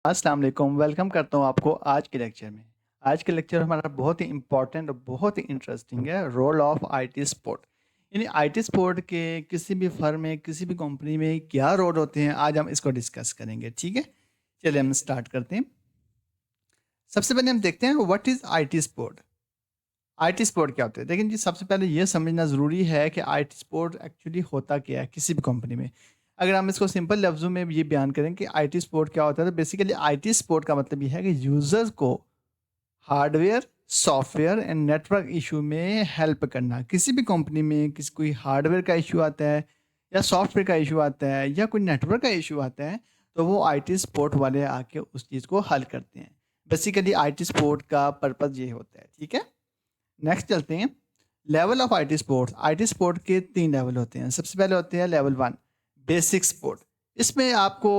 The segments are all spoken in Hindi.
अस्सलाम वालेकुम, वेलकम करता हूँ आपको आज के लेक्चर में। आज के लेक्चर हमारा बहुत ही इम्पोर्टेंट और बहुत ही इंटरेस्टिंग है, रोल ऑफ आईटी सपोर्ट। यानी आईटी सपोर्ट के किसी भी फर्म में, किसी भी कंपनी में क्या रोल होते हैं, आज हम इसको डिस्कस करेंगे, ठीक है? चलिए हम स्टार्ट करते हैं। सबसे पहले हम देखते हैं what is IT support. IT support क्या होता है? लेकिन जी सबसे पहले ये समझना ज़रूरी है कि आईटी सपोर्ट एक्चुअली होता क्या है किसी भी कंपनी में। अगर हम इसको सिंपल लफ्ज़ों में ये बयान करें कि आईटी सपोर्ट क्या होता है, तो बेसिकली आईटी सपोर्ट का मतलब ये है कि यूज़र्स को hardware, software and network issue में हेल्प करना। किसी भी कंपनी में किसी कोई हार्डवेयर का इशू आता है या सॉफ्टवेयर का इशू आता है या कोई नेटवर्क का इशू आता है, तो वो आईटी सपोर्ट वाले आके उस चीज़ को हल करते हैं। बेसिकली आईटी सपोर्ट का पर्पज़ ये होता है, ठीक है? नेक्स्ट चलते हैं। Level of IT support. IT support के 3 लेवल होते हैं। सबसे पहले होते हैं लेवल 1, बेसिक सपोर्ट। इसमें आपको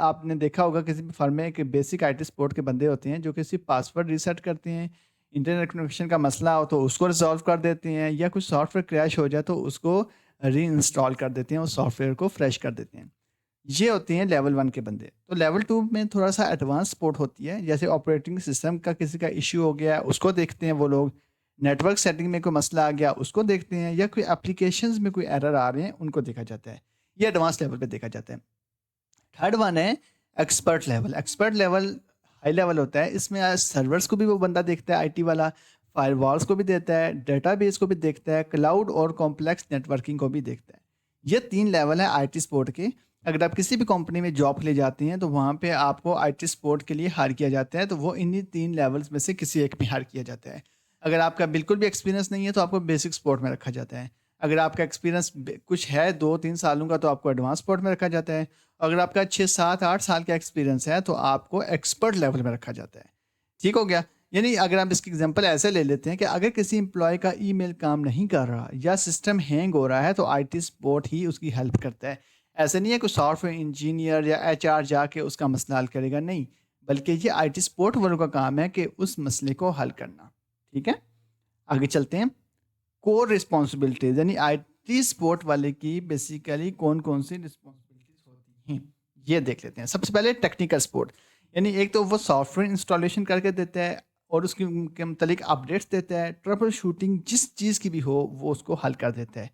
आपने देखा होगा किसी भी फर्म में कि बेसिक आईटी सपोर्ट के बंदे होते हैं जो कि सिर्फ पासवर्ड रीसेट करते हैं, इंटरनेट कनेक्शन का मसला हो तो उसको रिज़ॉल्व कर देते हैं, या कुछ सॉफ्टवेयर क्रैश हो जाए तो उसको रीइंस्टॉल कर देते हैं, उस सॉफ्टवेयर को फ्रेश कर देते हैं। ये होते हैं लेवल 1 के बंदे। तो लेवल 2 में थोड़ा-सा एडवांस सपोर्ट होती है, जैसे ऑपरेटिंग सिस्टम का किसी का इश्यू हो गया है, उसको देखते हैं वो लोग। नेटवर्क सेटिंग में कोई मसला आ गया, उसको देखते हैं, या कोई एप्लीकेशंस में कोई एरर आ रहे हैं, उनको देखा जाता है। ये एडवांस लेवल पे देखा जाता है। थर्ड वन है expert level. Expert level high level होता है। इसमें सर्वर्स को भी वो बंदा देखता है आईटी वाला, फायरवॉल्स को भी देता है, डेटाबेस को भी देखता है, क्लाउड और कॉम्प्लेक्स नेटवर्किंग को भी देखता है। ये 3 लेवल है आईटी सपोर्ट के। अगर आप किसी भी कंपनी में जॉब के लिए जाते हैं तो वहाँ पे आपको आईटी सपोर्ट के लिए हायर किया जाता है, तो वो इन्हीं 3 लेवल्स में से किसी एक में हायर किया जाता है। अगर आपका बिल्कुल भी एक्सपीरियंस नहीं है तो आपको बेसिक सपोर्ट में रखा जाता है। अगर आपका एक्सपीरियंस कुछ है 2-3 सालों का तो आपको एडवांस सपोर्ट में रखा जाता है। अगर आपका 6, 7, 8 साल का एक्सपीरियंस है तो आपको एक्सपर्ट लेवल में रखा जाता है। ठीक हो गया? यानी अगर हम इसकी एग्ज़ाम्पल ऐसे ले लेते हैं कि अगर किसी एम्प्लॉयी का ईमेल काम नहीं कर रहा या सिस्टम हैंग हो रहा है तो आईटी सपोर्ट ही उसकी हेल्प करता है। ऐसा नहीं है कोई सॉफ्टवेयर इंजीनियर या एचआर जाके उसका मसला हल करेगा, नहीं। बल्कि ये आईटी सपोर्ट वालों का काम है कि उस मसले को हल करना। ठीक है? आगे चलते हैं। कोर रिस्पॉन्सिबिलिटीज़ यानी आईटी सपोर्ट वाले की बेसिकली कौन-कौन सी रिस्पॉन्सिबिलिटीज़ होती हैं, ये देख लेते हैं। सबसे पहले टेक्निकल सपोर्ट, यानी एक तो वो सॉफ्टवेयर इंस्टॉलेशन करके देता है और उसकी के मुतालिक अपडेट्स देता है। ट्रबल शूटिंग जिस चीज़ की भी हो वो उसको हल कर देता है।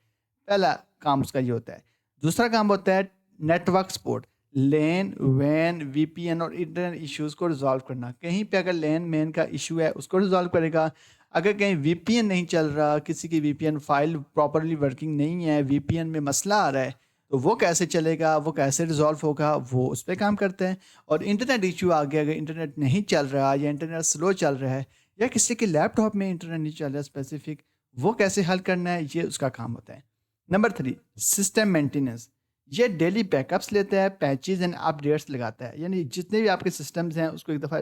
पहला काम उसका ये होता है। दूसरा काम होता है नेटवर्क सपोर्ट। लैन, वैन, वीपीएन और इंटरनेट इश्यूज़ को रिज़ॉल्व करना। कहीं पे अगर लैन मैन का इश्यू है उसको रिज़ॉल्व करेगा। अगर कहीं वीपीएन नहीं चल रहा, किसी की वीपीएन फाइल प्रॉपर्ली वर्किंग नहीं है, वीपीएन में मसला आ रहा है, तो वो कैसे चलेगा, वो कैसे रिज़ॉल्व होगा, वो उस पे काम करते हैं। और इंटरनेट इश्यू आ गया, अगर इंटरनेट नहीं चल रहा या इंटरनेट स्लो चल रहा है या किसी के लैपटॉप में इंटरनेट नहीं चल रहा स्पेसिफिक, वो कैसे हल करना है, ये उसका काम होता है। Number 3, system maintenance. ये डेली बैकअप्स लेता है, पैचेज़ एंड अपडेट्स लगाता है। यानी जितने भी आपके सिस्टम्स हैं उसको एक दफ़ा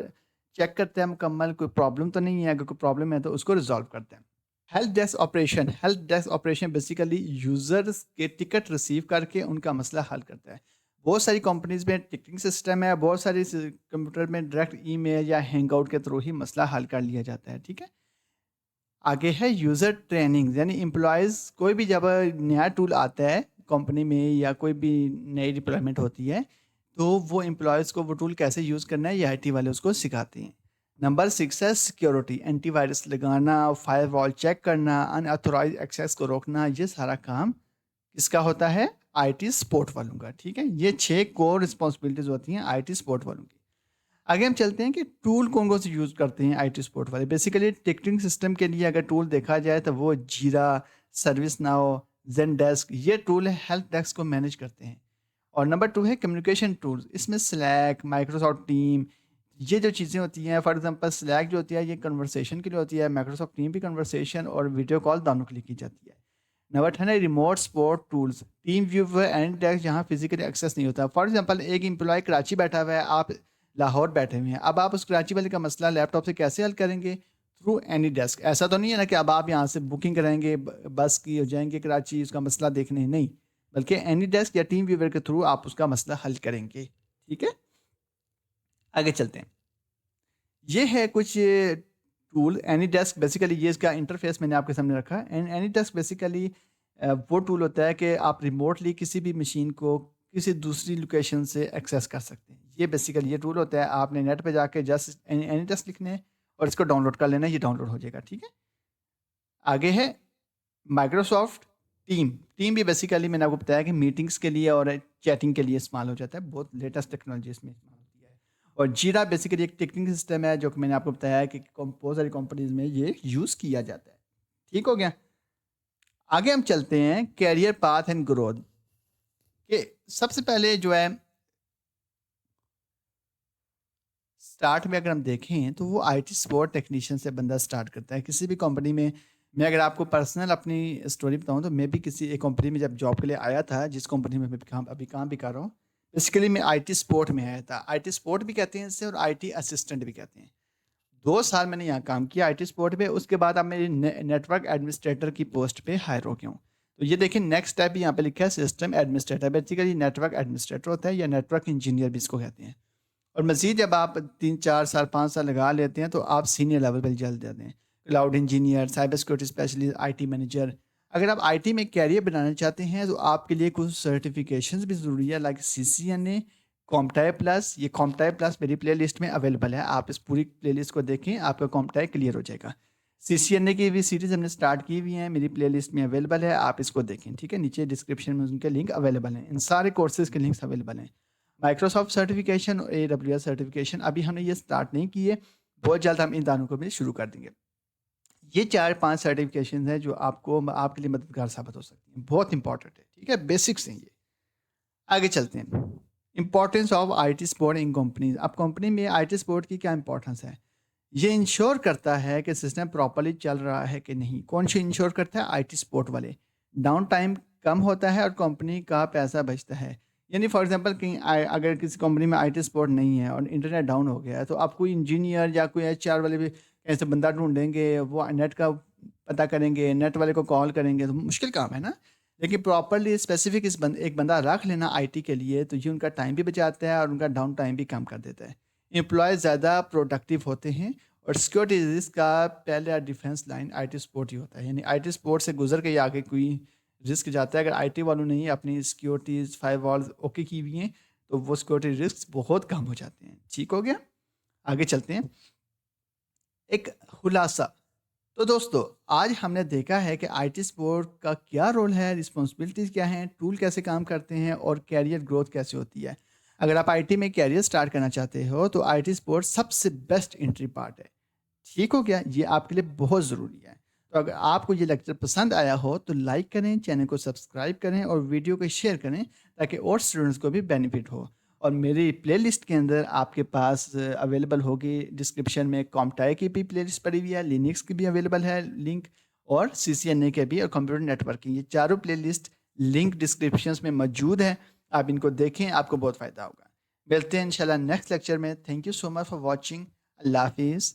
चेक करते हैं मुकम्मल, कोई प्रॉब्लम तो नहीं है, अगर कोई प्रॉब्लम है तो उसको रिज़ॉल्व करते हैं। Help desk operation basically users के टिकट रिसीव करके उनका मसला हल करता है। बहुत सारी कंपनीज़ में टिकटिंग सिस्टम है, बहुत सारी कंप्यूटर में डायरेक्ट ईमेल या हैंगआउट के थ्रू ही मसला हल कर लिया जाता है, ठीक है? आगे है यूज़र ट्रेनिंग, यानी एम्प्लॉयज़ कोई भी जब नया टूल आता है कंपनी में या कोई भी नई डिप्लॉयमेंट होती है, तो वो एम्प्लॉयज़ को वो टूल कैसे यूज़ करना है ये आईटी वाले उसको सिखाते हैं। नंबर 6 है सिक्योरिटी, एंटीवायरस लगाना, फायरवॉल चेक करना, अनऑथोराइज्ड एक्सेस को रोकना, ये सारा काम किसका होता है? आईटी सपोर्ट वालों का, ठीक है? ये 6 कोर रिस्पॉन्सिबिलिटीज़ होती हैं आईटी सपोर्ट वालों की। आगे हम चलते हैं कि टूल कौन-कौन से यूज़ करते हैं आईटी सपोर्ट वाले। बेसिकली टिकटिंग सिस्टम के लिए अगर टूल देखा जाए तो वो जीरा, सर्विस नाउ, ज़ेनडेस्क, ये टूल हेल्प डेस्क को मैनेज करते हैं। और नंबर 2 है कम्युनिकेशन टूल्स। इसमें स्लैक, माइक्रोसॉफ्ट टीम, ये जो चीज़ें होती हैं, फॉर एग्जांपल स्लैक जो होती है ये कन्वर्सेशन के लिए होती है, माइक्रोसॉफ्ट टीम भी कन्वर्सेशन और वीडियो कॉल दोनों के लिए की जाती है। नंबर 10 है remote support tools, team viewer and desk, जहाँ फिजिकली एक्सेस नहीं होता। फॉर एग्जांपल एक एम्प्लॉय कराची बैठा हुआ है, आप लाहौर बैठे हुए हैं। अब आप उस कराची वाले का मसला लैपटॉप से कैसे हल करेंगे? Through any desk. ऐसा तो नहीं है ना कि अब आप यहाँ से बुकिंग कराएँगे बस की और जाएँगे कराची उसका मसला देखने, नहीं। बल्कि एनी डेस्क या टीम व्यूवर के थ्रू आप उसका मसला हल करेंगे। ठीक है? आगे चलते हैं। ये है कुछ टूल एनी डेस्क, बेसिकली ये इसका इंटरफेस मैंने आपके सामने रखा है। एंड एनी डेस्क बेसिकली वो टूल होता है कि आप रिमोटली किसी भी मशीन को किसी दूसरी लोकेशन से एक्सेस कर सकते हैं। ये बेसिकली ये रूल होता है, आपने नेट पे जाके जस्ट एनी टेस्ट लिखने हैं और इसको डाउनलोड कर लेना है, ये डाउनलोड हो जाएगा, ठीक है? आगे है माइक्रोसॉफ्ट टीम। टीम भी बेसिकली मैंने आपको बताया कि मीटिंग्स के लिए और चैटिंग के लिए इस्तेमाल हो जाता है, बहुत लेटेस्ट टेक्नोलॉजी इसमें इस्तेमाल होती है। और जीरा बेसिकली एक टिकटिंग सिस्टम है जो कि मैंने आपको बताया कि बहुत सारी कंपनीज में ये यूज़ किया जाता है। ठीक हो गया? आगे हम चलते हैं कैरियर पाथ एंड ग्रोथ के। सबसे पहले जो है स्टार्ट में अगर हम देखें तो वो आईटी सपोर्ट टेक्नीशियन से बंदा स्टार्ट करता है किसी भी कंपनी में। मैं अगर आपको पर्सनल अपनी स्टोरी बताऊं तो मैं भी किसी एक कंपनी में जब जॉब के लिए आया था, जिस कंपनी में मैं अभी काम भी कर रहा हूँ, बेसिकली मैं आईटी सपोर्ट में आया था। आईटी सपोर्ट भी कहते हैं इसे और आईटी असिस्टेंट भी कहते हैं। 2 साल मैंने यहाँ काम किया आईटी सपोर्ट पे। उसके बाद अब मेरी नेटवर्क एडमिनिस्ट्रेटर की पोस्ट पे हायर हो गया हूँ। तो ये देखिए नेक्स्ट स्टेप यहाँ पे लिखा है system administrator. Basically network administrator होता है या नेटवर्क इंजीनियर भी इसको कहते हैं। और मज़ीद जब आप 3 4 साल 5 साल लगा लेते हैं तो आप सीनियर लेवल पर जल्द जाते हैं। Cloud engineer, cyber security specialist, IT manager. अगर आप आईटी में कैरियर बनाना चाहते हैं तो आपके लिए कुछ सर्टिफिकेशंस भी ज़रूरी है, लाइक CCNA, कॉम्पटाई प्लस। ये कॉम्पटाई प्लस मेरी प्ले लिस्ट में अवेलेबल है, आप इस पूरी प्ले लिस्ट को देखें, आपका कॉम्पटाई क्लियर हो जाएगा। CCNA की भी सीरीज़ हमने स्टार्ट की हुई है, मेरी प्ले लिस्ट में अवेलेबल है, आप इसको देखें, ठीक है? नीचे डिस्क्रिप्शन में उनके लिंक अवेलेबल हैं, इन सारे कोर्सेज़ के लिंक्स अवेलेबल हैं। माइक्रोसॉफ्ट सर्टिफिकेशन और AWS सर्टिफिकेशन अभी हमने ये स्टार्ट नहीं की है, बहुत जल्द हम इन दानों को भी शुरू कर देंगे। ये 4 5 सर्टिफिकेशन हैं जो आपको आपके लिए मददगार साबित हो सकती हैं, बहुत इंपॉर्टेंट है, ठीक है? बेसिक्स हैं ये। आगे चलते हैं, importance of IT support in companies. अब कंपनी में आईटी सपोर्ट की क्या इंपॉर्टेंस है? ये इंश्योर करता है कि सिस्टम प्रॉपर्ली चल रहा है कि नहीं। कौन सी इंश्योर करता है? आईटी सपोर्ट वाले। डाउन टाइम कम होता है और कंपनी का पैसा बचता है। यानी फॉर एग्जांपल कहीं अगर किसी कंपनी में आईटी सपोर्ट नहीं है और इंटरनेट डाउन हो गया है तो आप कोई इंजीनियर या कोई HR वाले भी ऐसे बंदा ढूंढेंगे, वो नेट का पता करेंगे, नेट वाले को कॉल करेंगे, तो मुश्किल काम है ना। लेकिन प्रॉपरली स्पेसिफिक एक बंदा रख लेना आईटी के लिए तो ये उनका टाइम भी बचाता है और उनका डाउन टाइम भी कम कर देता है। एम्प्लॉय ज़्यादा प्रोडक्टिव होते हैं। और सिक्योरिटी रिस्क का पहले डिफेंस लाइन आईटी सपोर्ट ही होता है। यानी आईटी सपोर्ट से गुजर के ही आगे कोई रिस्क जाता है। अगर आईटी वालों ने ही अपनी सिक्योरिटीज फायरवॉल्स ओके की हुई हैं तो वो सिक्योरिटी रिस्क बहुत कम हो जाते हैं। ठीक हो गया? आगे चलते हैं, एक खुलासा। तो दोस्तों आज हमने देखा है कि आईटी सपोर्ट का क्या रोल है, रिस्पॉन्सिबिलिटीज़ क्या हैं, टूल कैसे काम करते हैं और कैरियर ग्रोथ कैसे होती है। अगर आप आईटी में कैरियर स्टार्ट करना चाहते हो तो आईटी सपोर्ट सबसे बेस्ट एंट्री पार्ट है। ठीक हो गया? ये आपके लिए बहुत ज़रूरी है। तो अगर आपको ये लेक्चर पसंद आया हो तो लाइक करें, चैनल को सब्सक्राइब करें और वीडियो को शेयर करें ताकि और स्टूडेंट्स को भी बेनिफिट हो। और मेरी प्लेलिस्ट के अंदर आपके पास अवेलेबल होगी, डिस्क्रिप्शन में कॉम्पटाई की भी प्लेलिस्ट पड़ी हुई है, लिनक्स की भी अवेलेबल है लिंक, और CCNA के भी, और कंप्यूटर नेटवर्किंग, ये चारों प्लेलिस्ट लिंक डिस्क्रिप्शंस में मौजूद है। आप इनको देखें, आपको बहुत फ़ायदा होगा। मिलते हैं इंशाल्लाह नेक्स्ट लेक्चर में। Thank you so much for watching. अल्लाह हाफिज़।